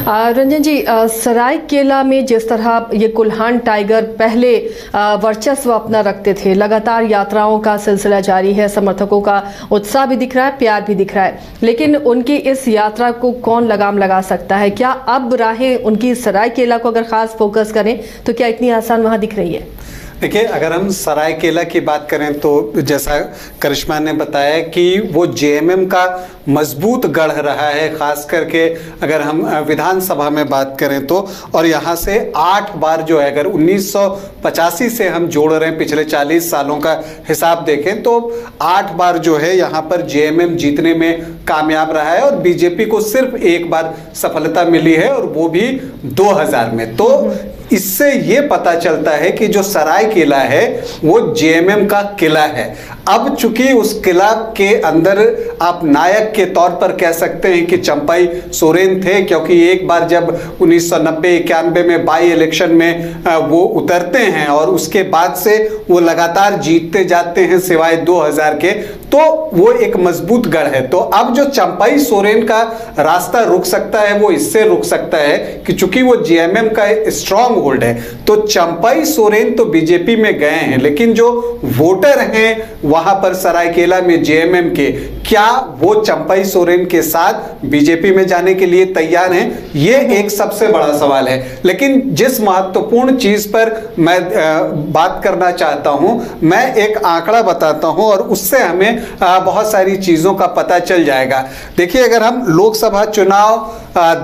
रंजन जी, सरायकेला में जिस तरह ये कुल्हान टाइगर पहले वर्चस्व अपना रखते थे, लगातार यात्राओं का सिलसिला जारी है, समर्थकों का उत्साह भी दिख रहा है, प्यार भी दिख रहा है, लेकिन उनकी इस यात्रा को कौन लगाम लगा सकता है? क्या अब राहें उनकी सरायकेला को अगर खास फोकस करें तो क्या इतनी आसान वहां दिख रही है? देखिए, अगर हम सरायकेला की बात करें तो जैसा करिश्मा ने बताया कि वो जेएमएम का मजबूत गढ़ रहा है, खास करके अगर हम विधानसभा में बात करें तो। और यहाँ से 8 बार जो है, अगर 1985 से हम जोड़ रहे हैं, पिछले 40 सालों का हिसाब देखें तो 8 बार जो है यहाँ पर जेएमएम जीतने में कामयाब रहा है और बीजेपी को सिर्फ 1 बार सफलता मिली है और वो भी 2000 में। तो इससे ये पता चलता है कि जो सरायकेला है वो जेएमएम का किला है। अब चूंकि उस किला के अंदर आप नायक के तौर पर कह सकते हैं कि चंपाई सोरेन थे, क्योंकि एक बार जब 1990-91 में बाई इलेक्शन में वो उतरते हैं और उसके बाद से वो लगातार जीतते जाते हैं सिवाय 2000 के, तो वो एक मजबूत गढ़ है। तो अब जो चंपाई सोरेन का रास्ता रुक सकता है वो इससे रुक सकता है कि चूंकि वो जेएमएम का स्ट्रांग होल्ड है, तो चंपाई सोरेन तो बीजेपी में गए हैं, लेकिन जो वोटर हैं वहां पर सरायकेला में जेएमएम के, क्या वो चंपाई सोरेन के साथ बीजेपी में जाने के लिए तैयार हैं? ये एक सबसे बड़ा सवाल है। लेकिन जिस महत्वपूर्ण चीज पर मैं बात करना चाहता हूं, मैं एक आंकड़ा बताता हूं और उससे हमें बहुत सारी चीजों का पता चल जाएगा। देखिए, अगर हम लोकसभा चुनाव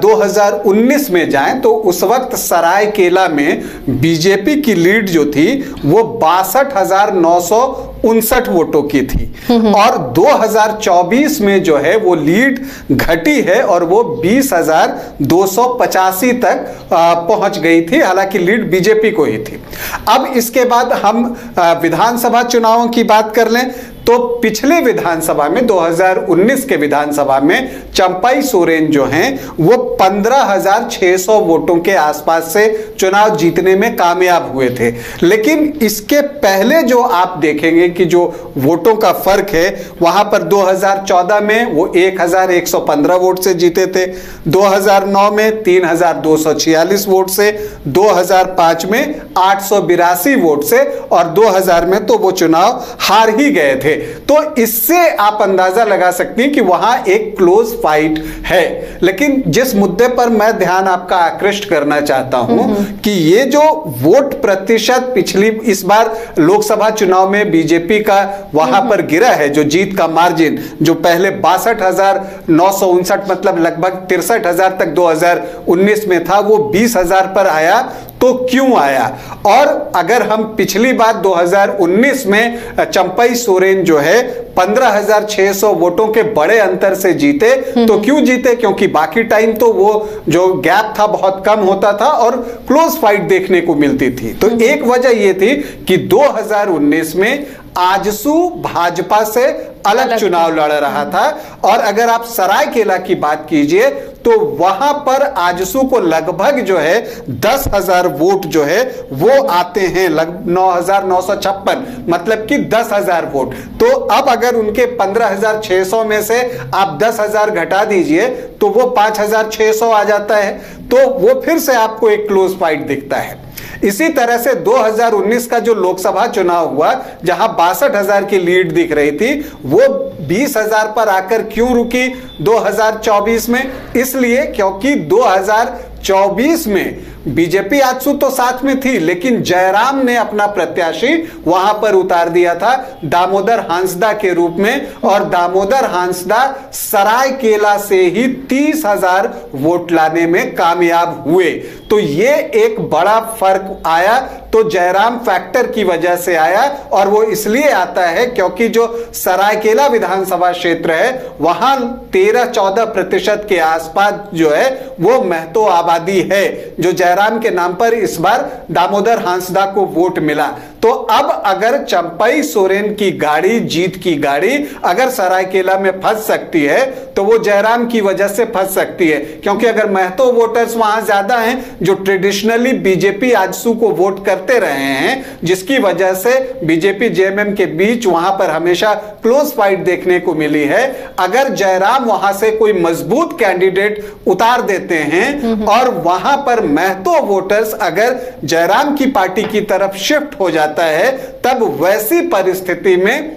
2019 में जाएं तो उस वक्त सरायकेला में बीजेपी की लीड जो थी वो 62,959 वोटों की थी और 2024 में जो है वो लीड घटी है और वो 20,285 तक पहुंच गई थी, हालांकि लीड बीजेपी को ही थी। अब इसके बाद हम विधानसभा चुनावों की बात कर लें तो पिछले विधानसभा में 2019 के विधानसभा में चंपाई सोरेन जो हैं वो 15,600 वोटों के आसपास से चुनाव जीतने में कामयाब हुए थे। लेकिन इसके पहले जो आप देखेंगे कि जो वोटों का फर्क है, वहां पर 2014 में वो 1,115 वोट से जीते थे, 2009 में 3,246 वोट से, 2005 में 882 वोट से और 2000 में तो वो चुनाव हार ही गए थे। तो इससे आप अंदाजा लगा सकते हैं कि वहां एक क्लोज फाइट है। लेकिन जिस मुद्दे पर मैं ध्यान आपका आकृष्ट करना चाहता हूं कि ये जो वोट प्रतिशत पिछली इस बार लोकसभा चुनाव में बीजेपी का वहां पर गिरा है, जो जीत का मार्जिन जो पहले 62,959 मतलब लगभग 63,000 तक 2019 में था, वो 20,000 पर आया। तो क्यों आया? और अगर हम पिछली बार 2019 में चंपाई सोरेन जो है 15,600 वोटों के बड़े अंतर से जीते, तो क्यों जीते? क्योंकि बाकी टाइम तो वो जो गैप था बहुत कम होता था और क्लोज फाइट देखने को मिलती थी। तो एक वजह ये थी कि 2019 में आजसू भाजपा से अलग चुनाव लड़ रहा था और अगर आप सरायकेला की बात कीजिए तो वहां पर आजसू को लगभग जो है 10,000 वोट जो है वो आते हैं, 9,956 मतलब कि 10,000 वोट। तो अब अगर उनके 15,600 में से आप 10,000 घटा दीजिए तो वो 5,600 आ जाता है। तो वो फिर से आपको एक क्लोज फाइट दिखता है। इसी तरह से 2019 का जो लोकसभा चुनाव हुआ, जहां 62,000 की लीड दिख रही थी, वो 20,000 पर आकर क्यों रुकी 2024 में? इसलिए क्योंकि 2024 में बीजेपी आजसू तो साथ में थी, लेकिन जयराम ने अपना प्रत्याशी वहां पर उतार दिया था दामोदर हांसदा के रूप में और दामोदर हांसदा सरायकेला से ही 30,000 वोट लाने में कामयाब हुए। तो ये एक बड़ा फर्क आया, तो जयराम फैक्टर की वजह से आया और वो इसलिए आता है क्योंकि जो सरायकेला विधानसभा क्षेत्र है वहां 13-14% के आसपास जो है वो महतो आबादी है, जो जयराम के नाम पर इस बार दामोदर हांसदा को वोट मिला। तो अब अगर चंपई सोरेन की गाड़ी, जीत की गाड़ी अगर सरायकेला में फंस सकती है तो वो जयराम की वजह से फंस सकती है, क्योंकि अगर महतो वोटर्स वहां ज्यादा हैं जो ट्रेडिशनली बीजेपी आजसू को वोट करते रहे हैं, जिसकी वजह से बीजेपी जेएमएम के बीच वहां पर हमेशा क्लोज फाइट देखने को मिली है। अगर जयराम वहां से कोई मजबूत कैंडिडेट उतार देते हैं और वहां पर महतो वोटर्स अगर जयराम की पार्टी की तरफ शिफ्ट हो जाता है, तब वैसी परिस्थिति में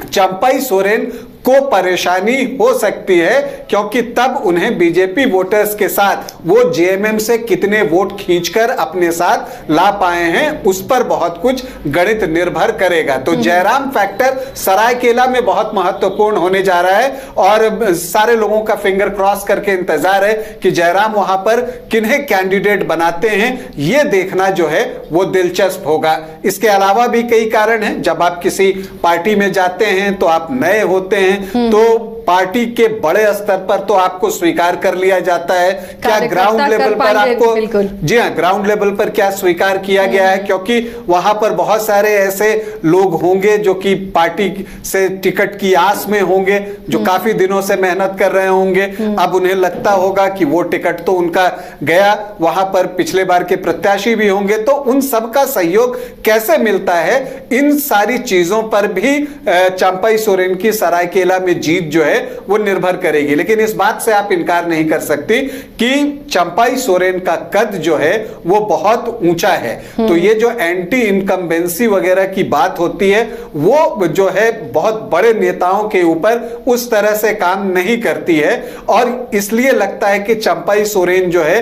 चंपई सोरेन को परेशानी हो सकती है, क्योंकि तब उन्हें बीजेपी वोटर्स के साथ वो जेएमएम से कितने वोट खींचकर अपने साथ ला पाए हैं उस पर बहुत कुछ गणित निर्भर करेगा। तो जयराम फैक्टर सरायकेला में बहुत महत्वपूर्ण होने जा रहा है और सारे लोगों का फिंगर क्रॉस करके इंतजार है कि जयराम वहां पर किन्हें कैंडिडेट बनाते हैं, यह देखना जो है वो दिलचस्प होगा। इसके अलावा भी कई कारण हैं। जब आप किसी पार्टी में जाते हैं तो आप नए होते हैं, तो पार्टी के बड़े स्तर पर तो आपको स्वीकार कर लिया जाता है। क्या ग्राउंड लेवल पर आपको, जी हाँ, ग्राउंड लेवल पर क्या स्वीकार किया गया है, क्योंकि वहां पर बहुत सारे ऐसे लोग होंगे जो कि पार्टी से टिकट की आस में होंगे, जो काफी दिनों से मेहनत कर रहे होंगे। अब उन्हें लगता होगा कि वो टिकट तो उनका गया, वहां पर पिछले बार के प्रत्याशी भी होंगे, तो उन सबका सहयोग कैसे मिलता है, इन सारी चीजों पर भी चंपई सोरेन की सरायकेला में जीत जो है वो निर्भर करेगी। लेकिन इस बात से आप इनकार नहीं कर सकती कि चंपई सोरेन का कद जो है वो बहुत ऊंचा है। तो ये जो एंटी इनकम्बेंसी वगैरह की बात होती है वो जो है बहुत बड़े नेताओं के ऊपर उस तरह से काम नहीं करती है, और इसलिए लगता है कि चंपई सोरेन जो है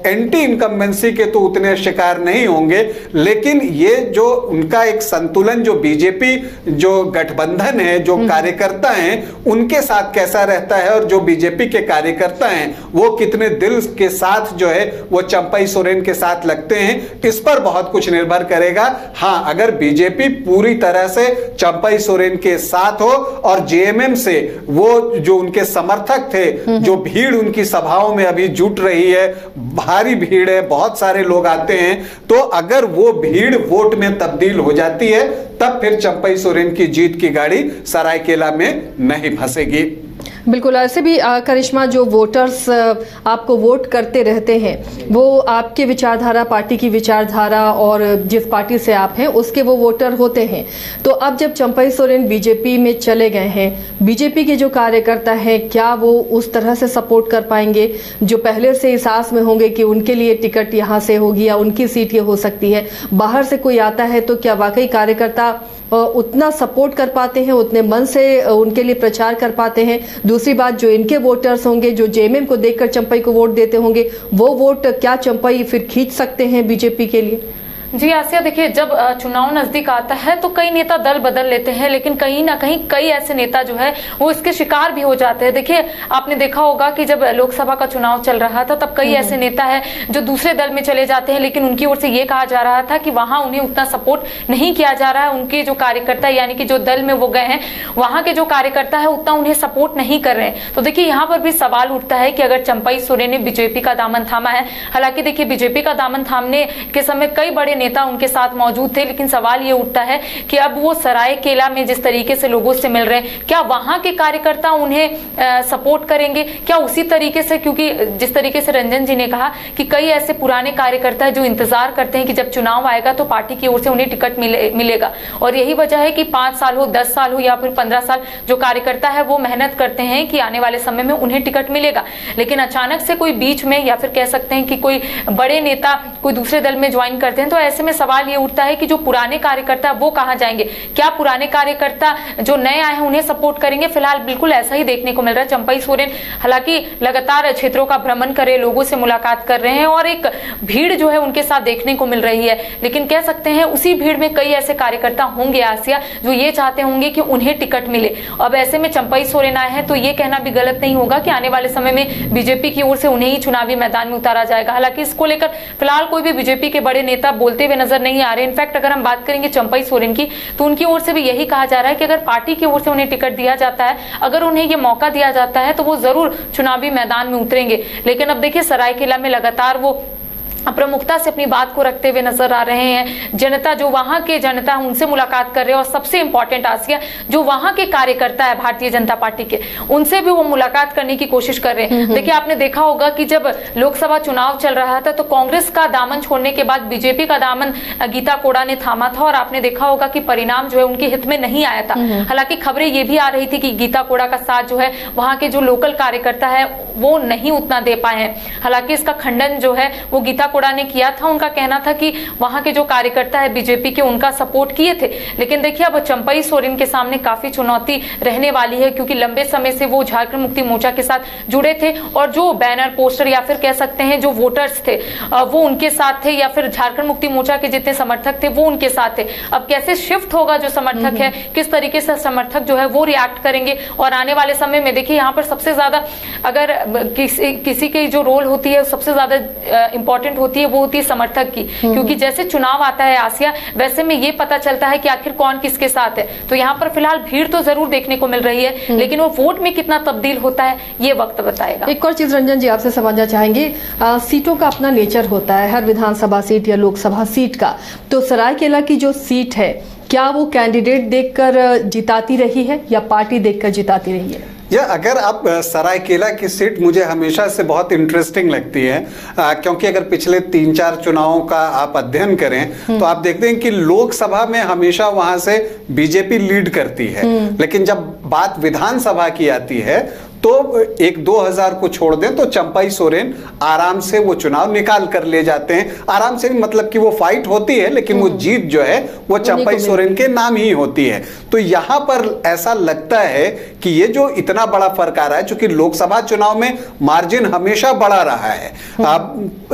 एंटी इनकम्बेंसी के तो उतने शिकार नहीं होंगे। लेकिन ये जो उनका एक संतुलन जो बीजेपी जो गठबंधन है, जो कार्यकर्ता हैं उनके साथ कैसा रहता है, और जो बीजेपी के कार्यकर्ता हैं वो कितने दिल के साथ जो है वो चंपई सोरेन के साथ लगते हैं, इस पर बहुत कुछ निर्भर करेगा। हां, अगर बीजेपी पूरी तरह से चंपई सोरेन के साथ हो और जेएमएम से वो जो उनके समर्थक थे, जो भीड़ उनकी सभाओं में अभी जुट रही है, भारी भीड़ है, बहुत सारे लोग आते हैं, तो अगर वो भीड़ वोट में तब्दील हो जाती है तब फिर चंपई सोरेन की जीत की गाड़ी सरायकेला में नहीं फंसेगी। बिल्कुल, ऐसे भी करिश्मा, जो वोटर्स आपको वोट करते रहते हैं वो आपके विचारधारा, पार्टी की विचारधारा और जिस पार्टी से आप हैं उसके वो वोटर होते हैं। तो अब जब चंपई सोरेन बीजेपी में चले गए हैं, बीजेपी के जो कार्यकर्ता हैं क्या वो उस तरह से सपोर्ट कर पाएंगे जो पहले से इस आस में होंगे कि उनके लिए टिकट यहाँ से होगी या उनकी सीट ये हो सकती है? बाहर से कोई आता है तो क्या वाकई कार्यकर्ता उतना सपोर्ट कर पाते हैं, उतने मन से उनके लिए प्रचार कर पाते हैं? दूसरी बात, जो इनके वोटर्स होंगे जो जेएमएम को देखकर चंपई को वोट देते होंगे, वो वोट क्या चंपई फिर खींच सकते हैं बीजेपी के लिए? जी आसिया, देखिए जब चुनाव नजदीक आता है तो कई नेता दल बदल लेते हैं, लेकिन कहीं ना कहीं कई ऐसे नेता जो है वो इसके शिकार भी हो जाते हैं। देखिए आपने देखा होगा कि जब लोकसभा का चुनाव चल रहा था तब कई ऐसे नेता है जो दूसरे दल में चले जाते हैं, लेकिन उनकी ओर से ये कहा जा रहा था कि वहां उन्हें उतना सपोर्ट नहीं किया जा रहा है। उनके जो कार्यकर्ता यानी कि जो दल में वो गए हैं वहां के जो कार्यकर्ता है उतना उन्हें सपोर्ट नहीं कर रहे हैं। तो देखिए यहाँ पर भी सवाल उठता है कि अगर चंपई सोरेन ने बीजेपी का दामन थामा है, हालांकि देखिए बीजेपी का दामन थामने के समय कई बड़े नेता उनके साथ मौजूद थे, लेकिन सवाल ये उठता है कि अब वो सरायकेला में जिस तरीके से लोगों से मिल रहे हैं, क्या वहां के कार्यकर्ता उन्हें सपोर्ट करेंगे? क्या उसी तरीके से, क्योंकि जिस तरीके से रंजन जी ने कहा कि कई ऐसे पुराने कार्यकर्ता है जो इंतजार करते हैं कि जब चुनाव आएगा तो पार्टी की ओर से उन्हें टिकट मिलेगा, और यही वजह है कि 5 साल हो, 10 साल हो या फिर 15 साल जो कार्यकर्ता है वो मेहनत करते हैं कि आने वाले समय में उन्हें टिकट मिलेगा। लेकिन अचानक से कोई बीच में या फिर कह सकते हैं कि कोई बड़े नेता कोई दूसरे दल में ज्वाइन करते हैं, तो ऐसे में सवाल ये उठता है कि जो पुराने कार्यकर्ता वो कहां जाएंगे? क्या पुराने कार्यकर्ता जो नए आए हैं उन्हें सपोर्ट करेंगे? फिलहाल बिल्कुल ऐसा ही देखने को मिल रहा है। चंपई सोरेन हालांकि लगातार क्षेत्रों का भ्रमण कर रहे, लोगों से मुलाकात कर रहे हैं और एक भीड़ जो है उनके साथ देखने को मिल रही है, लेकिन कह सकते हैं उसी भीड़ में कई ऐसे कार्यकर्ता होंगे आसिया जो ये चाहते होंगे कि उन्हें टिकट मिले। अब ऐसे में चंपई सोरेन आए हैं तो ये कहना भी गलत नहीं होगा कि आने वाले समय में बीजेपी की ओर से उन्हें ही चुनावी मैदान में उतारा जाएगा। हालांकि इसको लेकर फिलहाल कोई भी बीजेपी के बड़े नेता बोलते हुए नजर नहीं आ रहे। इनफैक्ट अगर हम बात करेंगे चंपई सोरेन की तो उनकी ओर से भी यही कहा जा रहा है कि अगर पार्टी की ओर से उन्हें टिकट दिया जाता है, अगर उन्हें ये मौका दिया जाता है तो वो जरूर चुनावी मैदान में उतरेंगे। लेकिन अब देखिए सरायकेला में लगातार वो प्रमुखता से अपनी बात को रखते हुए नजर आ रहे हैं। जनता, जो वहां के जनता उनसे मुलाकात कर रहे हैं, और सबसे इंपॉर्टेंट आसिया जो वहां के कार्यकर्ता है भारतीय जनता पार्टी के, उनसे भी वो मुलाकात करने की कोशिश कर रहे हैं। देखिए, आपने देखा होगा कि जब लोकसभा चुनाव चल रहा था तो कांग्रेस का दामन छोड़ने के बाद बीजेपी का दामन गीता कोड़ा ने थामा था, और आपने देखा होगा कि परिणाम जो है उनके हित में नहीं आया था। हालांकि खबरें ये भी आ रही थी कि गीता कोड़ा का साथ जो है वहां के जो लोकल कार्यकर्ता है वो नहीं उतना दे पाए हैं। हालांकि इसका खंडन जो है वो गीता कोड़ा ने किया था। उनका कहना था कि वहां के जो कार्यकर्ता है बीजेपी के, उनका सपोर्ट किए थे। लेकिन देखिए, अब चंपई सोरेन के सामने काफी चुनौती रहने वाली है, क्योंकि लंबे समय से वो झारखंड मुक्ति मोर्चा के साथ जुड़े थे, और जो बैनर, पोस्टर या फिर कह सकते हैं जो वोटर्स थे वो उनके साथ थे, या फिर झारखंड मुक्ति मोर्चा के जितने समर्थक थे वो उनके साथ थे। अब कैसे शिफ्ट होगा जो समर्थक है, किस तरीके से समर्थक जो है वो रिएक्ट करेंगे, और आने वाले समय में देखिए यहाँ पर सबसे ज्यादा अगर किसी की जो रोल होती है सबसे ज्यादा इंपॉर्टेंट होती है, वो होती है समर्थक की। क्योंकि जैसे चुनाव आता है आसिया, वैसे में ये पता चलता है कि आखिर कौन किसके साथ है। तो यहाँ पर फिलहाल भीड़ तो जरूर देखने को मिल रही है, लेकिन वो वोट में कितना तब्दील होता है ये वक्त बताएगा। एक और चीज रंजन जी आपसे समझना चाहेंगे, सीटों का अपना नेचर होता है, हर विधानसभा सीट या लोकसभा सीट का। तो सरायकेला की जो सीट है, क्या वो कैंडिडेट देखकर जिताती रही है या पार्टी देखकर जिताती रही है? या अगर आप सरायकेला की सीट मुझे हमेशा से बहुत इंटरेस्टिंग लगती है, क्योंकि अगर पिछले 3-4 चुनावों का आप अध्ययन करें तो आप देखते हैं कि लोकसभा में हमेशा वहां से बीजेपी लीड करती है, लेकिन जब बात विधानसभा की आती है तो 1-2 को छोड़ दें तो चंपई सोरेन आराम से वो चुनाव निकाल कर ले जाते हैं। आराम से मतलब कि वो फाइट होती है, लेकिन वो जीत जो है वो चंपई सोरेन के नाम ही होती है। तो यहां पर ऐसा लगता है कि ये जो इतना बड़ा फर्क आ रहा है, क्योंकि लोकसभा चुनाव में मार्जिन हमेशा बड़ा रहा है,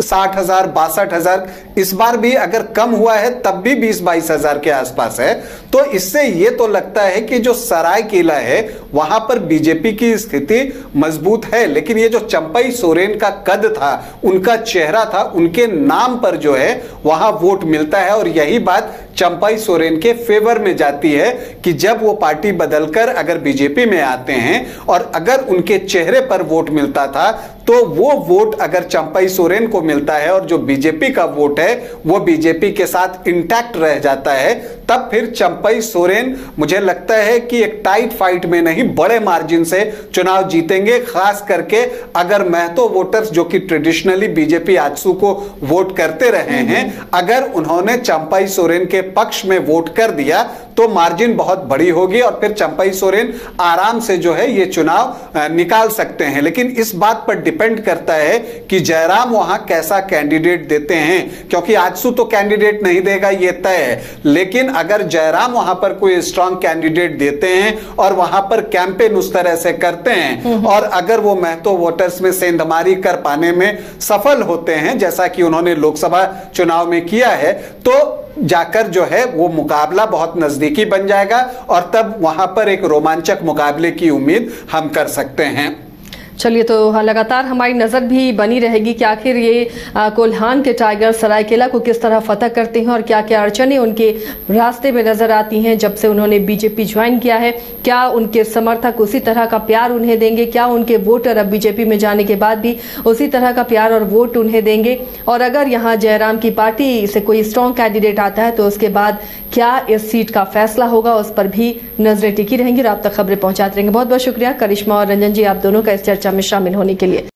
60,000 62,000, इस बार भी अगर कम हुआ है तब भी 20-22 हजार के आसपास है। तो इससे ये तो लगता है कि जो सरायकेला है वहां पर बीजेपी की स्थिति मजबूत है, लेकिन ये जो चंपई सोरेन का कद था, उनका चेहरा था, उनके नाम पर जो है वहां वोट मिलता है। और यही बात चंपई सोरेन के फेवर में जाती है कि जब वो पार्टी बदलकर अगर बीजेपी में आते हैं और अगर उनके चेहरे पर वोट मिलता था तो वो वोट अगर चंपई सोरेन को मिलता है और जो बीजेपी का वोट है वो बीजेपी के साथ इंटैक्ट रह जाता है, तब फिर चंपई सोरेन मुझे लगता है कि एक टाइट फाइट में नहीं, बड़े मार्जिन से चुनाव जीतेंगे। खास करके अगर महतो वोटर्स जो कि ट्रेडिशनली बीजेपी आजसू को वोट करते रहे हैं, अगर उन्होंने चंपई सोरेन के पक्ष में वोट कर दिया तो मार्जिन बहुत बड़ी होगी और फिर चंपई सोरेन आराम से जो है ये चुनाव निकाल सकते हैं। लेकिन इस बात पर डिपेंड करता है कि जयराम वहां कैसा कैंडिडेट देते हैं, क्योंकि आजसू तो कैंडिडेट नहीं देगा ये तय है, लेकिन अगर जयराम वहां पर कोई स्ट्रांग कैंडिडेट देते हैं और वहां पर कैंपेन उस तरह से करते हैं और अगर वो महतो वोटर्स में सेंधमारी कर पाने में सफल होते हैं जैसा कि उन्होंने लोकसभा चुनाव में किया है, तो जाकर जो है वो मुकाबला बहुत नजदीकी बन जाएगा और तब वहां पर एक रोमांचक मुकाबले की उम्मीद हम कर सकते हैं। चलिए, तो लगातार हमारी नज़र भी बनी रहेगी कि आखिर ये कोल्हान के टाइगर सरायकेला को किस तरह फतह करते हैं और क्या क्या अड़चनें उनके रास्ते में नजर आती हैं जब से उन्होंने बीजेपी ज्वाइन किया है। क्या उनके समर्थक उसी तरह का प्यार उन्हें देंगे, क्या उनके वोटर अब बीजेपी में जाने के बाद भी उसी तरह का प्यार और वोट उन्हें देंगे, और अगर यहाँ जयराम की पार्टी से कोई स्ट्रॉन्ग कैंडिडेट आता है तो उसके बाद क्या इस सीट का फैसला होगा, उस पर भी नजरें टिकी रहेंगी और आप तक खबरें पहुंचाते रहेंगे। बहुत बहुत शुक्रिया करिश्मा और रंजन जी, आप दोनों का इस चर्चा में शामिल होने के लिए।